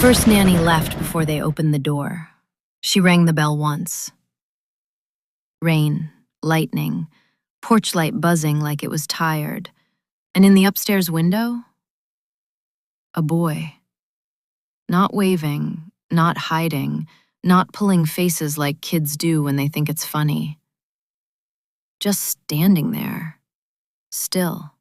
first nanny left before they opened the door. She rang the bell once. Rain, lightning, porch light buzzing like it was tired, and in the upstairs window, a boy. Not waving, not hiding, not pulling faces like kids do when they think it's funny. Just standing there, still.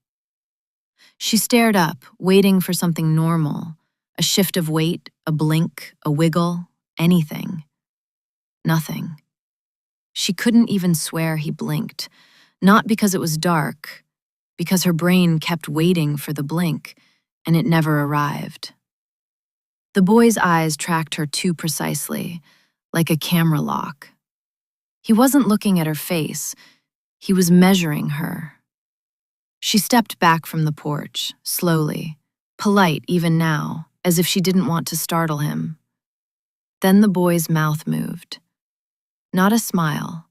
She stared up, waiting for something normal, a shift of weight, a blink, a wiggle, anything. Nothing. She couldn't even swear he blinked, not because it was dark, because her brain kept waiting for the blink, and it never arrived. The boy's eyes tracked her too precisely, like a camera lock. He wasn't looking at her face, he was measuring her. She stepped back from the porch, slowly, polite even now, as if she didn't want to startle him. Then the boy's mouth moved. Not a smile,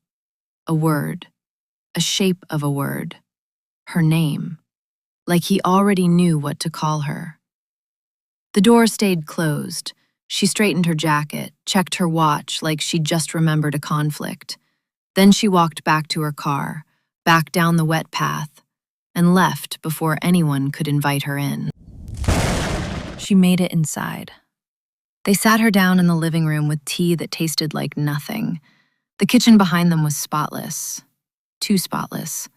a word, a shape of a word, her name, like he already knew what to call her. The door stayed closed. She straightened her jacket, checked her watch like she'd just remembered a conflict. Then she walked back to her car, back down the wet path, and left before anyone could invite her in. She made it inside. They sat her down in the living room with tea that tasted like nothing. The kitchen behind them was spotless. Too spotless.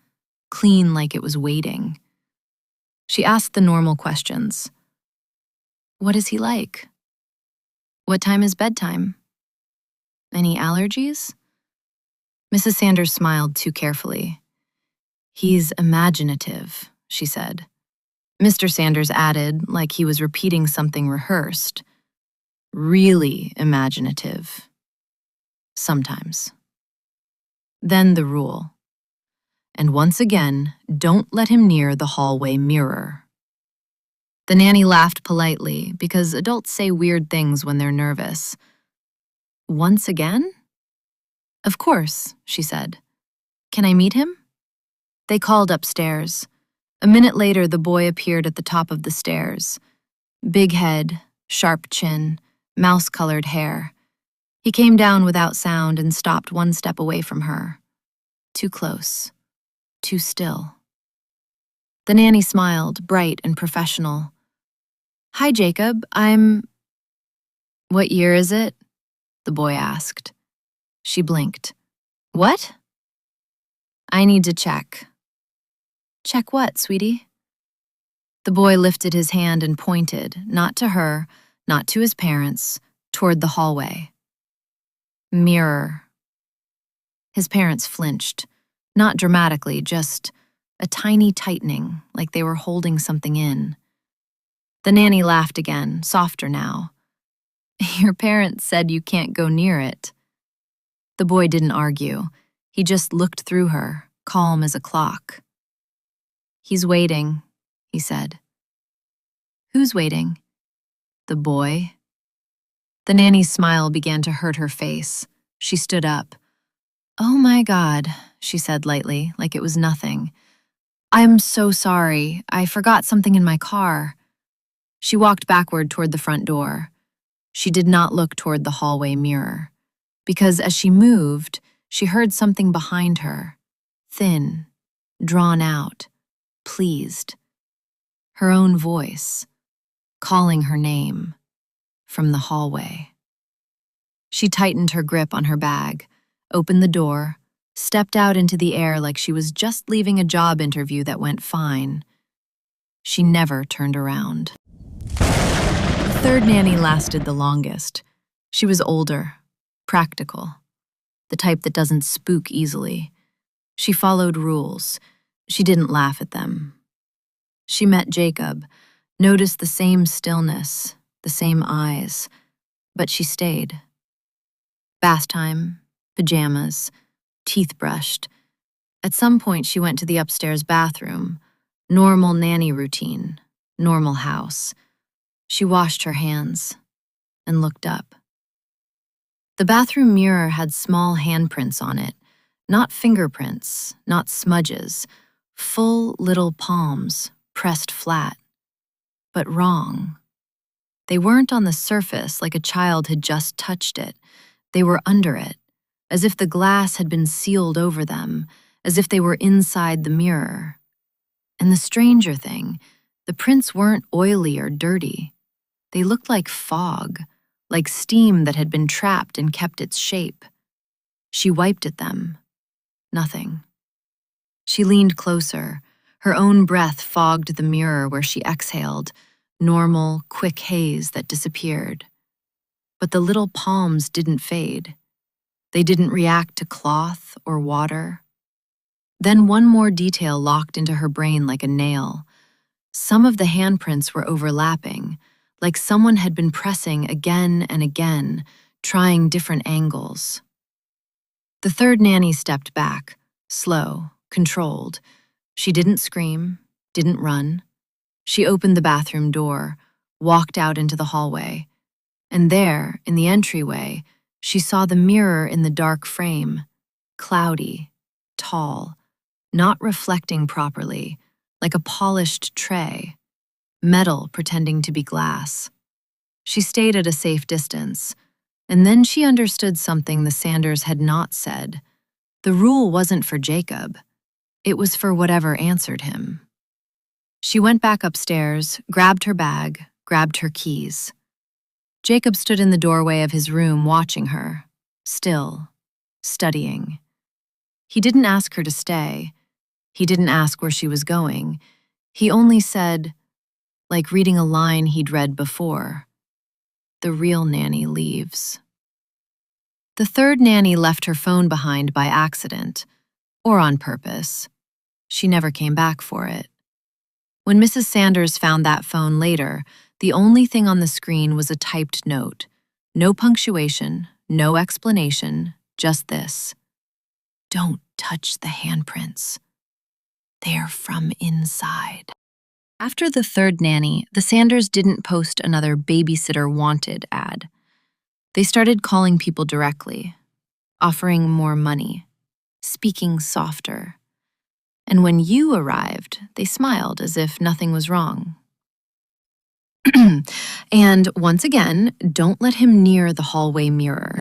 Clean like it was waiting. She asked the normal questions. What is he like? What time is bedtime? Any allergies? Mrs. Sanders smiled too carefully. He's imaginative, she said. Mr. Sanders added, like he was repeating something rehearsed. Really imaginative. Sometimes. Then the rule. And once again, don't let him near the hallway mirror. The nanny laughed politely because adults say weird things when they're nervous. Once again? Of course, she said. Can I meet him? They called upstairs. A minute later, the boy appeared at the top of the stairs. Big head, sharp chin, mouse-colored hair. He came down without sound and stopped one step away from her. Too close. Too still. The nanny smiled, bright and professional. Hi, Jacob. What year is it? The boy asked. She blinked. What? I need to check. Check what, sweetie? The boy lifted his hand and pointed, not to her, not to his parents, toward the hallway. Mirror. His parents flinched, not dramatically, just a tiny tightening, like they were holding something in. The nanny laughed again, softer now. Your parents said you can't go near it. The boy didn't argue. He just looked through her, calm as a clock. He's waiting, he said. Who's waiting? The boy. The nanny's smile began to hurt her face. She stood up. Oh my God, she said lightly, like it was nothing. I'm so sorry. I forgot something in my car. She walked backward toward the front door. She did not look toward the hallway mirror, because as she moved, she heard something behind her, thin, drawn out, pleased. Her own voice, calling her name, from the hallway. She tightened her grip on her bag, opened the door, stepped out into the air like she was just leaving a job interview that went fine. She never turned around. The third nanny lasted the longest. She was older, practical, the type that doesn't spook easily. She followed rules. She didn't laugh at them. She met Jacob, noticed the same stillness, the same eyes, but she stayed. Bath time, pajamas, teeth brushed. At some point, she went to the upstairs bathroom. Normal nanny routine, normal house. She washed her hands and looked up. The bathroom mirror had small handprints on it, not fingerprints, not smudges, full little palms pressed flat. But wrong. They weren't on the surface like a child had just touched it. They were under it, as if the glass had been sealed over them, as if they were inside the mirror. And the stranger thing, the prints weren't oily or dirty. They looked like fog, like steam that had been trapped and kept its shape. She wiped at them. Nothing. She leaned closer. Her own breath fogged the mirror where she exhaled, normal, quick haze that disappeared. But the little palms didn't fade. They didn't react to cloth or water. Then one more detail locked into her brain like a nail. Some of the handprints were overlapping, like someone had been pressing again and again, trying different angles. The third nanny stepped back, slow, controlled. She didn't scream, didn't run. She opened the bathroom door, walked out into the hallway, and there, in the entryway, she saw the mirror in the dark frame, cloudy, tall, not reflecting properly, like a polished tray, metal pretending to be glass. She stayed at a safe distance, and then she understood something the Sanders had not said. The rule wasn't for Jacob. It was for whatever answered him. She went back upstairs, grabbed her bag, grabbed her keys. Jacob stood in the doorway of his room watching her, still, studying. He didn't ask her to stay. He didn't ask where she was going. He only said, like reading a line he'd read before, "The real nanny leaves." The third nanny left her phone behind by accident, or on purpose. She never came back for it. When Mrs. Sanders found that phone later, the only thing on the screen was a typed note. No punctuation, no explanation, just this: "Don't touch the handprints. They're from inside." After the third nanny, the Sanders didn't post another babysitter wanted ad. They started calling people directly, offering more money, speaking softer. And when you arrived, they smiled as if nothing was wrong. And once again, don't let him near the hallway mirror.